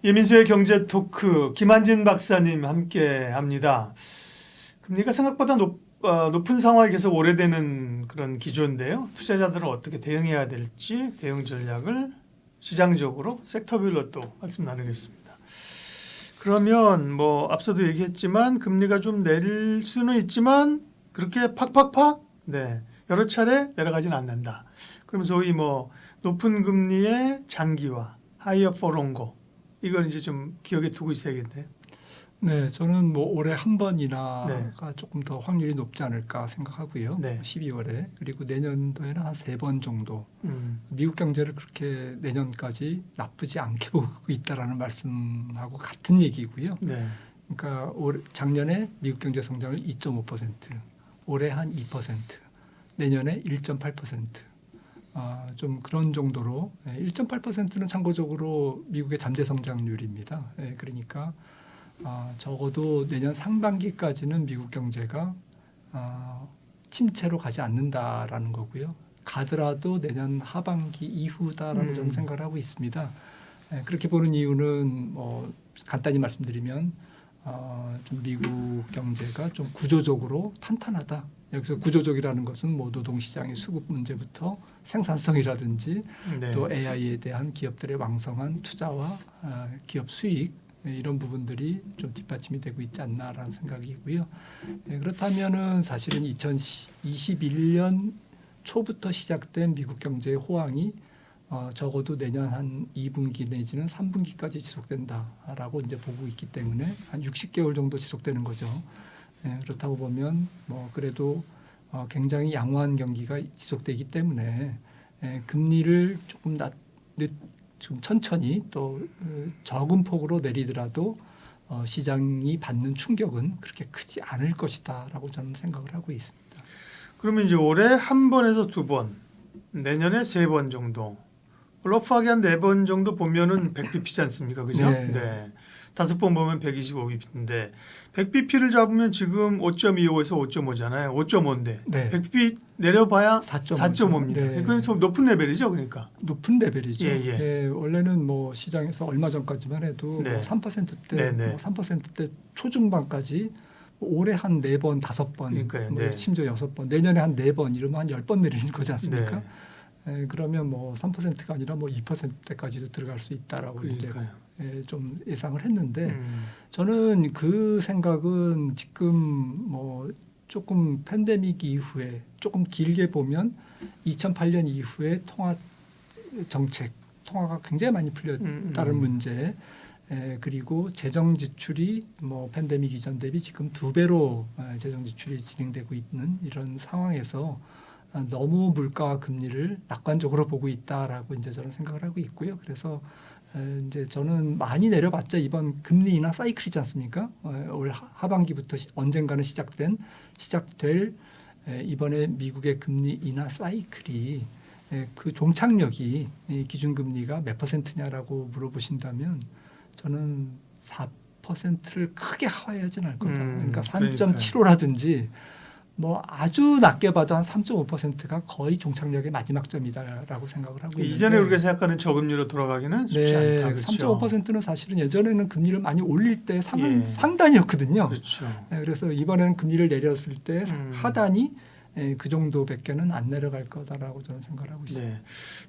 이민수의 경제 토크 김한진 박사님 함께 합니다. 금리가 생각보다 높은 상황이 계속 오래되는 그런 기조인데요. 투자자들은 어떻게 대응해야 될지 대응 전략을 시장적으로 섹터별로 또 말씀 나누겠습니다. 그러면 뭐 앞서도 얘기했지만 금리가 좀 내릴 수는 있지만 그렇게 팍팍팍 여러 차례 내려가지는 않는다. 그러면서 소위 뭐 높은 금리의 장기화, 하이어 포 롱고 이걸 이제 좀 기억에 두고 있어야겠네요. 네, 저는 뭐 올해 한 번이나가 네. 조금 더 확률이 높지 않을까 생각하고요. 네. 12월에 그리고 내년도에는 한 3번 정도. 미국 경제를 그렇게 내년까지 나쁘지 않게 보고 있다라는 말씀하고 같은 얘기고요. 네. 그러니까 작년에 미국 경제 성장을 2.5%, 올해 한 2%, 내년에 1.8%. 좀 그런 정도로 1.8%는 참고적으로 미국의 잠재 성장률입니다. 그러니까 적어도 내년 상반기까지는 미국 경제가 침체로 가지 않는다라는 거고요. 가더라도 내년 하반기 이후다라고 저는 생각을 하고 있습니다. 그렇게 보는 이유는 뭐 간단히 말씀드리면 좀 미국 경제가 좀 구조적으로 탄탄하다. 여기서 구조적이라는 것은 뭐 노동시장의 수급 문제부터 생산성이라든지 네. 또 AI에 대한 기업들의 왕성한 투자와 기업 수익 이런 부분들이 좀 뒷받침이 되고 있지 않나라는 생각이고요. 그렇다면은 사실은 2021년 초부터 시작된 미국 경제의 호황이 적어도 내년 한 2분기 내지는 3분기까지 지속된다라고 이제 보고 있기 때문에 한 60개월 정도 지속되는 거죠. 그렇다고 보면 뭐 그래도 굉장히 양호한 경기가 지속되기 때문에 금리를 조금 좀 천천히 또 적은 폭으로 내리더라도 시장이 받는 충격은 그렇게 크지 않을 것이다라고 저는 생각을 하고 있습니다. 그러면 이제 올해 한 번에서 두 번, 내년에 3번 정도, 러프하게 한 4번 정도 보면은 100bp지 않습니까? 그죠? 네. 5번 보면 125bp인데 100bp를 잡으면 지금 5.25에서 5.5잖아요. 5.5인데 네. 100bp 내려봐야 4.5 죠. 4.5입니다. 네. 그건 좀 높은 레벨이죠, 그러니까. 높은 레벨이죠. 예. 원래는 뭐 시장에서 얼마 전까지만 해도 네. 뭐 3%대, 네. 뭐 3%대 초중반까지 올해 한 4번, 5번, 그러니까요. 뭐 네. 심지어 6번, 내년에 한 4번 이러면 한 10번 내리는 거지 않습니까? 네. 그러면 뭐 3%가 아니라 뭐 2%대까지도 들어갈 수 있다라고 이제 좀 예상을 했는데 저는 그 생각은 지금 뭐 조금 팬데믹 이후에 조금 길게 보면 2008년 이후에 통화가 굉장히 많이 풀렸다는 문제, 그리고 재정 지출이 뭐 팬데믹 이전 대비 지금 2배로 재정 지출이 진행되고 있는 이런 상황에서 너무 물가와 금리를 낙관적으로 보고 있다라고 이제 저는 생각을 하고 있고요. 그래서 이제 저는 많이 내려봤자 이번 금리 인하 사이클이지 않습니까? 올 하반기부터 언젠가는 시작될 이번에 미국의 금리 인하 사이클이 그 종착역이 기준금리가 몇 %냐라고 물어보신다면 저는 4%를 크게 하회하지는 않을 거다. 그러니까 3.75라든지 뭐 아주 낮게 봐도 한 3.5%가 거의 종착역의 마지막 점이다라고 생각을 하고 있는데 이전에 우리가 생각하는 저금리로 돌아가기는 쉽지 않다. 그렇죠? 3.5%는 사실은 예전에는 금리를 많이 올릴 때 상단이었거든요. 그렇죠. 그래서 이번에는 금리를 내렸을 때 하단이 그 정도밖에는 안 내려갈 거다라고 저는 생각을 하고 있습니다. 네.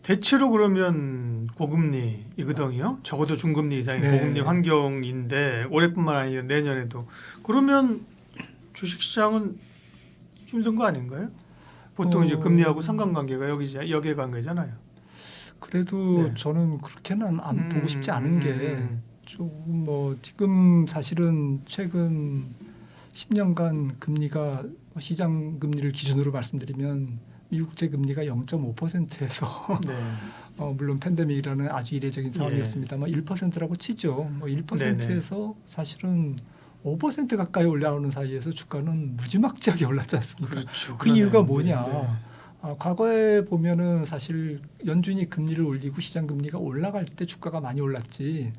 대체로 그러면 고금리 이거든요. 적어도 중금리 이상의 고금리 환경인데 올해뿐만 아니라 내년에도 그러면 주식시장은 힘든 거 아닌가요? 보통 이제 금리하고 상관관계가 역의 관계잖아요. 그래도 저는 그렇게는 안 보고 싶지 않은 게 조금 뭐 지금 사실은 최근 10년간 금리가 시장 금리를 기준으로 말씀드리면 미국제 금리가 0.5%에서 물론 팬데믹이라는 아주 이례적인 상황이었습니다만 1%라고 치죠. 뭐 1%에서 사실은 5% 가까이 올라오는 사이에서 주가는 무지막지하게 올랐지 않습니까? 그렇죠. 그 이유가 뭐냐? 과거에 보면은 사실 연준이 금리를 올리고 시장 금리가 올라갈 때 주가가 많이 올랐지.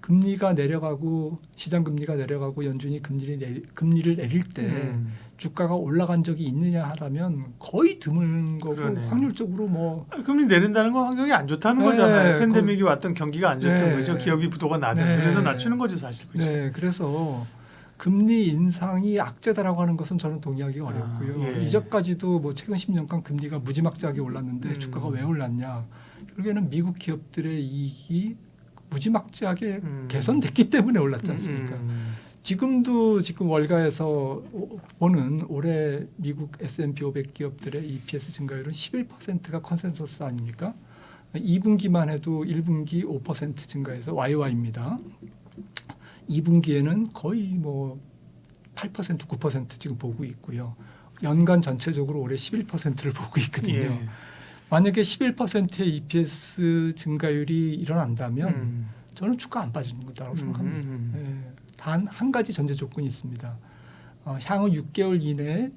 금리가 내려가고 시장 금리가 내려가고 연준이 금리를 내릴 때 주가가 올라간 적이 있느냐 하라면 거의 드문 거고 그러네요. 확률적으로 뭐 금리 내린다는 건 환경이 안 좋다는 네, 거잖아요. 팬데믹이 왔던 경기가 안 좋던 네. 거죠. 기업이 부도가 나든 네. 그래서 낮추는 거죠 사실. 그렇죠? 네, 그래서 금리 인상이 악재다라고 하는 것은 저는 동의하기 어렵고요. 예. 이전까지도 뭐 최근 10년간 금리가 무지막지하게 올랐는데 주가가 왜 올랐냐? 결국에는 미국 기업들의 이익이 무지막지하게 개선됐기 때문에 올랐지 않습니까? 지금 월가에서 보는 올해 미국 S&P 500 기업들의 EPS 증가율은 11%가 컨센서스 아닙니까? 2분기만 해도 1분기 5% 증가해서 YY입니다. 2분기에는 거의 뭐 8%, 9% 지금 보고 있고요. 연간 전체적으로 올해 11%를 보고 있거든요. 예. 만약에 11%의 EPS 증가율이 일어난다면 저는 주가 안 빠지는 거다라고 생각합니다. 단 한 가지 전제 조건이 있습니다. 향후 6개월 이내에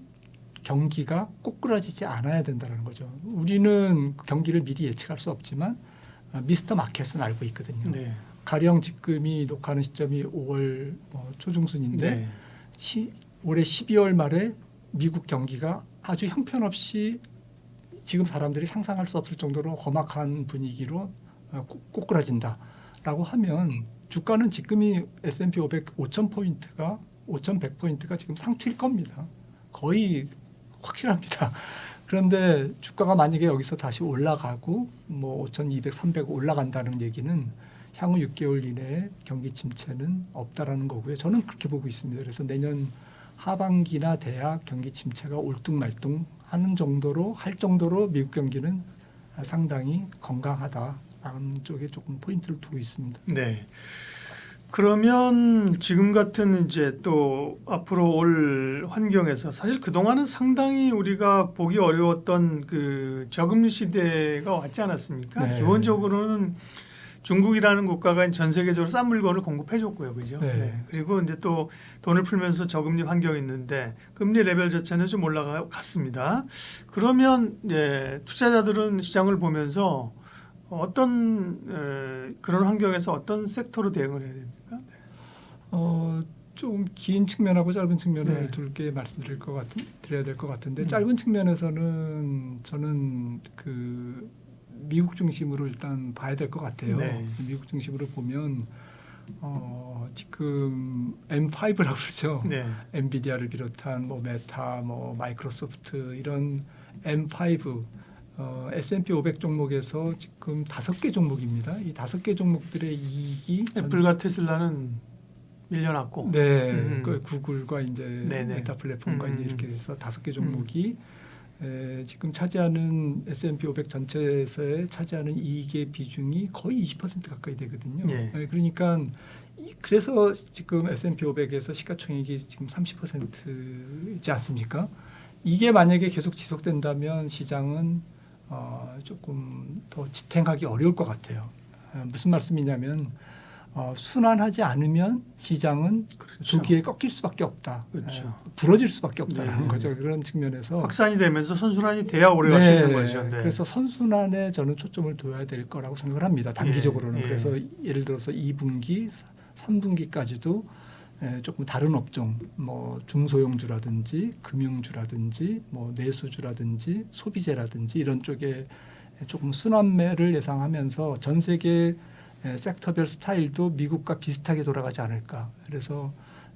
경기가 꼬꾸라지지 않아야 된다는 거죠. 우리는 경기를 미리 예측할 수 없지만 미스터 마켓은 알고 있거든요. 네. 가령 지금이 녹화하는 시점이 5월 초중순인데 네. 올해 12월 말에 미국 경기가 아주 형편없이 지금 사람들이 상상할 수 없을 정도로 험악한 분위기로 꼬꾸라진다라고 하면 주가는 지금이 S&P 500 5,000포인트가 5,100포인트가 지금 상투일 겁니다. 거의 확실합니다. 그런데 주가가 만약에 여기서 다시 올라가고 뭐 5,200, 300 올라간다는 얘기는 향후 6개월 이내에 경기 침체는 없다라는 거고요. 저는 그렇게 보고 있습니다. 그래서 내년 하반기나 돼야 경기 침체가 올뚱말뚱하는 정도로 할 정도로 미국 경기는 상당히 건강하다라는 쪽에 조금 포인트를 두고 있습니다. 네. 그러면 지금 같은 이제 또 앞으로 올 환경에서 사실 그동안은 상당히 우리가 보기 어려웠던 그 저금리 시대가 왔지 않았습니까? 네. 기본적으로는 중국이라는 국가가 전 세계적으로 싼 물건을 공급해줬고요, 그죠? 네. 네. 그리고 이제 또 돈을 풀면서 저금리 환경이 있는데 금리 레벨 자체는 좀 올라갔습니다. 그러면 투자자들은 시장을 보면서 어떤 그런 환경에서 어떤 섹터로 대응을 해야 됩니까? 좀 긴 측면하고 짧은 측면을 네. 둘게 드려야 될 것 같은데 짧은 측면에서는 저는 그 미국 중심으로 일단 봐야 될 것 같아요. 네. 미국 중심으로 보면 지금 M5라고 그러죠. 네. 엔비디아를 비롯한 뭐 메타, 뭐 마이크로소프트 이런 M5 S&P 500 종목에서 지금 5개 종목입니다. 이 5개 종목들의 이익이 애플과 테슬라는 밀려났고, 네, 그 구글과 이제 네네. 메타 플랫폼과 이제 이렇게 해서 5개 종목이 지금 차지하는 S&P 500 전체에서의 차지하는 이익의 비중이 거의 20% 가까이 되거든요. 예. 그러니까 그래서 지금 S&P 500에서 시가총액이 지금 30%이지 않습니까? 이게 만약에 계속 지속된다면 시장은 조금 더 지탱하기 어려울 것 같아요. 무슨 말씀이냐면 순환하지 않으면 시장은 그렇죠. 조기에 꺾일 수밖에 없다. 그렇죠. 부러질 수밖에 없다라는 네. 거죠. 그런 측면에서 확산이 되면서 선순환이 돼야 오래 갈 수 있는 거죠. 네. 그래서 선순환에 저는 초점을 둬야 될 거라고 생각을 합니다. 단기적으로는. 예. 그래서 예를 들어서 2분기, 3분기까지도 조금 다른 업종, 뭐 중소형주라든지 금융주라든지 뭐 내수주라든지 소비재라든지 이런 쪽에 조금 순환매를 예상하면서 전 세계 섹터별 스타일도 미국과 비슷하게 돌아가지 않을까. 그래서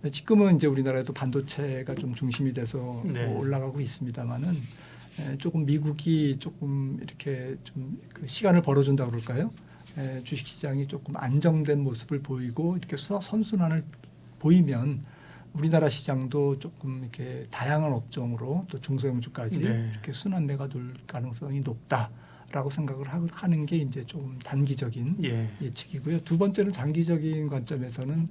지금은 이제 우리나라에도 반도체가 좀 중심이 돼서 네. 올라가고 있습니다만은 조금 미국이 조금 이렇게 좀 그 시간을 벌어준다 그럴까요? 주식시장이 조금 안정된 모습을 보이고 이렇게 선순환을 보이면 우리나라 시장도 조금 이렇게 다양한 업종으로 또 중소형주까지 네. 이렇게 순환매가 돌 가능성이 높다라고 생각을 하는 게 이제 좀 단기적인 예. 예측이고요. 두 번째는 장기적인 관점에서는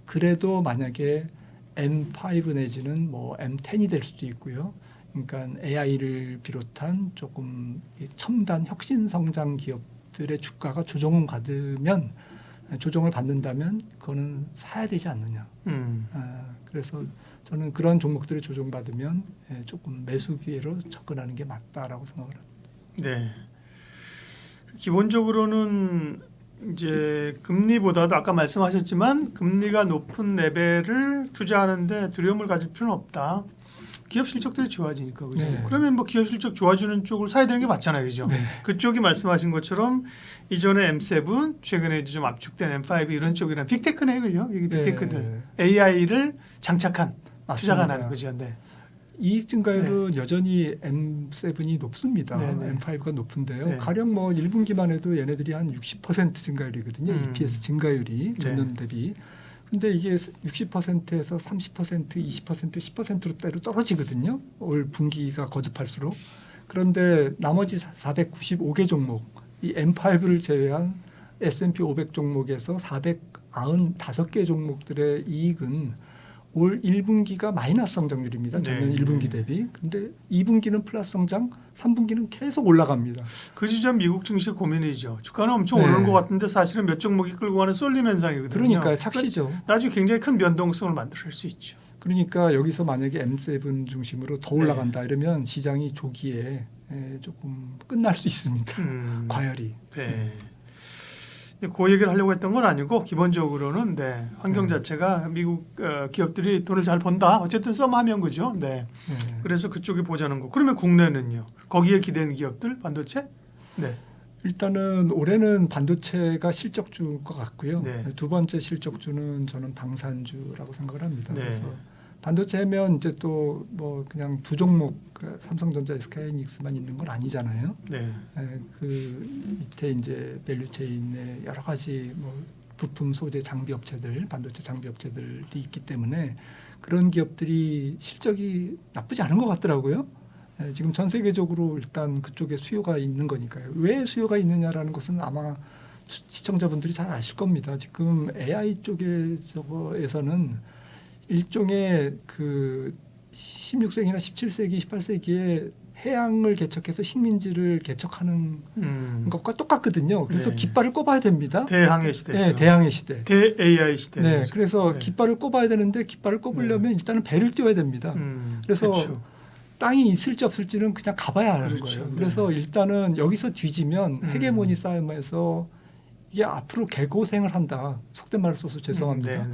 그래도 만약에 M5 내지는 뭐 M10이 될 수도 있고요. 그러니까 AI를 비롯한 조금 첨단 혁신 성장 기업들의 주가가 조정을 받는다면 그거는 사야 되지 않느냐. 그래서 저는 그런 종목들이 조정받으면 조금 매수 기회로 접근하는 게 맞다라고 생각을 합니다. 네. 기본적으로는 이제 금리보다도 아까 말씀하셨지만 금리가 높은 레벨을 투자하는데 두려움을 가질 필요는 없다. 기업 실적들이 좋아지니까 그죠. 네. 그러면 뭐 기업 실적 좋아지는 쪽을 사야 되는 게 맞잖아요, 그죠. 네. 그쪽이 말씀하신 것처럼 이전에 M7 최근에 이제 좀 압축된 M5 이런 쪽이랑 빅테크네 그죠. 이게 빅테크들 AI를 장착한 투자가 나는 거죠. 네. 이익 증가율은 여전히 M7이 높습니다. 네. M5가 높은데요. 네. 가령 뭐 1분기만 해도 얘네들이 한 60% 증가율이거든요. EPS 증가율이 전년 대비. 근데 이게 60%에서 30%, 20%, 10%대로 떨어지거든요. 올 분기가 거듭할수록. 그런데 나머지 495개 종목, 이 M5를 제외한 S&P 500 종목에서 495개 종목들의 이익은 올 1분기가 마이너스 성장률입니다. 전년 1분기 대비. 근데 2분기는 플러스 성장, 3분기는 계속 올라갑니다. 그 지점 미국 증시 고민이죠. 주가는 엄청 오르는 것 같은데 사실은 몇 종목이 끌고 가는 쏠림 현상이거든요. 그러니까요. 착시죠. 나중에 굉장히 큰 변동성을 만들 수 있죠. 그러니까 여기서 만약에 M7 중심으로 더 올라간다 이러면 시장이 조기에 조금 끝날 수 있습니다. 과열이. 네. 그 얘기를 하려고 했던 건 아니고 기본적으로는 환경 자체가 미국 기업들이 돈을 잘 번다. 어쨌든 썸하면 그죠. 네. 그래서 그쪽이 보자는 거. 그러면 국내는요. 거기에 기댄 기업들 반도체? 네. 일단은 올해는 반도체가 실적주일 것 같고요. 네. 두 번째 실적주는 저는 방산주라고 생각을 합니다. 네. 그래서 반도체면 이제 또 뭐 그냥 두 종목 삼성전자, SK하이닉스만 있는 건 아니잖아요. 네. 그 밑에 이제 밸류체인에 여러 가지 뭐 부품 소재 장비 업체들, 반도체 장비 업체들이 있기 때문에 그런 기업들이 실적이 나쁘지 않은 것 같더라고요. 지금 전 세계적으로 일단 그쪽에 수요가 있는 거니까요. 왜 수요가 있느냐라는 것은 아마 시청자분들이 잘 아실 겁니다. 지금 AI 쪽에서는 일종의 그 16세기나 17세기, 18세기에 해양을 개척해서 식민지를 개척하는 것과 똑같거든요. 그래서 깃발을 꼽아야 됩니다. 대항해 시대죠. 네, 대항해 시대. 대 AI 시대. 네, 그래서 깃발을 꼽아야 되는데 깃발을 꼽으려면 일단은 배를 띄워야 됩니다. 그래서 그렇죠. 땅이 있을지 없을지는 그냥 가봐야 하는 그렇죠. 거예요. 네. 그래서 일단은 여기서 뒤지면 헤게모니 싸움에서 이게 앞으로 개고생을 한다. 속된 말을 써서 죄송합니다.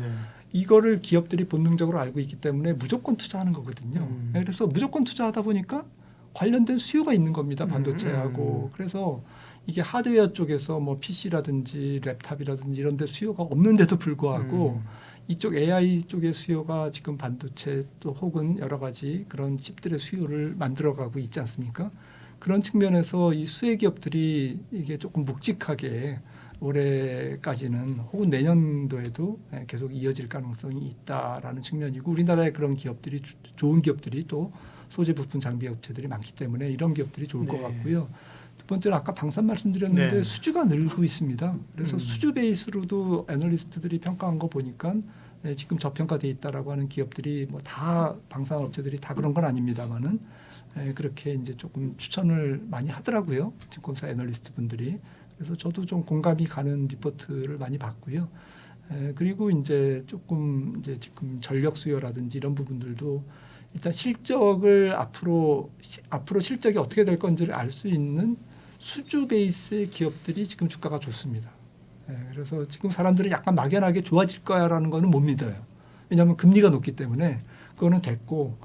이거를 기업들이 본능적으로 알고 있기 때문에 무조건 투자하는 거거든요. 그래서 무조건 투자하다 보니까 관련된 수요가 있는 겁니다. 반도체하고. 그래서 이게 하드웨어 쪽에서 뭐 PC라든지 랩탑이라든지 이런 데 수요가 없는데도 불구하고 이쪽 AI 쪽의 수요가 지금 반도체 또 혹은 여러 가지 그런 칩들의 수요를 만들어가고 있지 않습니까? 그런 측면에서 이 수혜 기업들이 이게 조금 묵직하게 올해까지는 혹은 내년도에도 계속 이어질 가능성이 있다라는 측면이고 우리나라의 그런 기업들이 좋은 기업들이 또 소재 부품 장비 업체들이 많기 때문에 이런 기업들이 좋을 것 같고요. 두 번째는 아까 방산 말씀드렸는데 수주가 늘고 있습니다. 그래서 수주 베이스로도 애널리스트들이 평가한 거 보니까 지금 저평가돼 있다라고 하는 기업들이 뭐 다 방산 업체들이 다 그런 건 아닙니다만은 그렇게 이제 조금 추천을 많이 하더라고요. 증권사 애널리스트 분들이. 그래서 저도 좀 공감이 가는 리포트를 많이 봤고요. 그리고 이제 조금 이제 지금 전력 수요라든지 이런 부분들도 일단 실적을 앞으로 실적이 어떻게 될 건지를 알 수 있는 수주 베이스의 기업들이 지금 주가가 좋습니다. 그래서 지금 사람들은 약간 막연하게 좋아질 거야라는 거는 못 믿어요. 왜냐하면 금리가 높기 때문에 그거는 됐고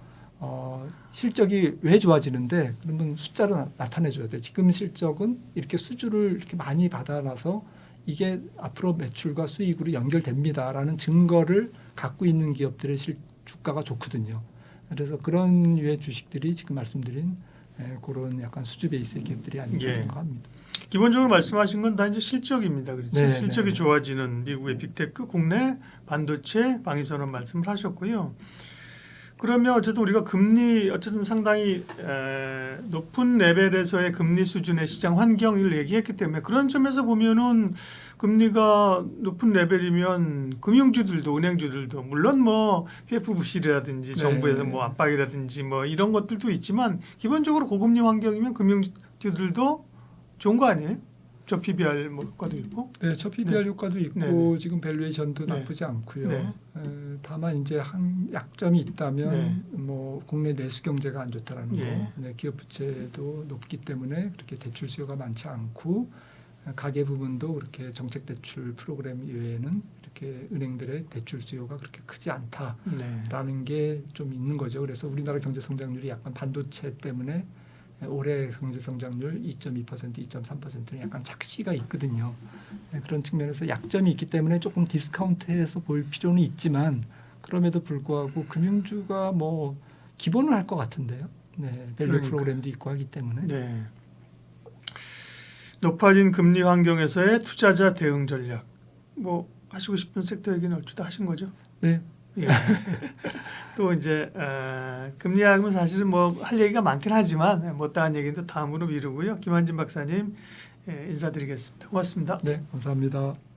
실적이 왜 좋아지는데 그러면 숫자로 나타내줘야 돼. 지금 실적은 이렇게 수주를 이렇게 많이 받아놔서 이게 앞으로 매출과 수익으로 연결됩니다라는 증거를 갖고 있는 기업들의 주가가 좋거든요. 그래서 그런 유의 주식들이 지금 말씀드린 그런 약간 수주 베이스의 기업들이 아닌가 생각합니다. 기본적으로 말씀하신 건 다 이제 실적입니다. 그렇죠? 네, 실적이 좋아지는 미국의 빅테크, 국내 반도체, 방위산업 말씀을 하셨고요. 그러면 어쨌든 우리가 금리 어쨌든 상당히 높은 레벨에서의 금리 수준의 시장 환경을 얘기했기 때문에 그런 점에서 보면은 금리가 높은 레벨이면 금융주들도 은행주들도 물론 뭐 PF 부실이라든지 정부에서 뭐 압박이라든지 뭐 이런 것들도 있지만 기본적으로 고금리 환경이면 금융주들도 좋은 거 아니에요? 저 PBR 효과도 있고. 네, 저 PBR 효과도 있고 지금 밸류에이션도 나쁘지 않고요. 다만 이제 한 약점이 있다면 뭐 국내 내수 경제가 안 좋다라는 거. 기업 부채도 높기 때문에 그렇게 대출 수요가 많지 않고 가계 부분도 그렇게 정책 대출 프로그램 이외에는 이렇게 은행들의 대출 수요가 그렇게 크지 않다라는 네. 게 좀 있는 거죠. 그래서 우리나라 경제 성장률이 약간 반도체 때문에 올해 경제 성장률 2.2%, 2.3%는 약간 착시가 있거든요. 그런 측면에서 약점이 있기 때문에 조금 디스카운트해서 볼 필요는 있지만 그럼에도 불구하고 금융주가 뭐 기본을 할 것 같은데요. 네, 밸류 그러니까요. 프로그램도 있고 하기 때문에. 네. 높아진 금리 환경에서의 투자자 대응 전략. 뭐 하시고 싶은 섹터 얘기는 얼추 다 하신 거죠? 네, 예. 또 이제 금리 하면 사실은 뭐 할 얘기가 많긴 하지만 못다한 얘기는 다음으로 미루고요. 김한진 박사님 인사드리겠습니다. 고맙습니다. 네, 감사합니다.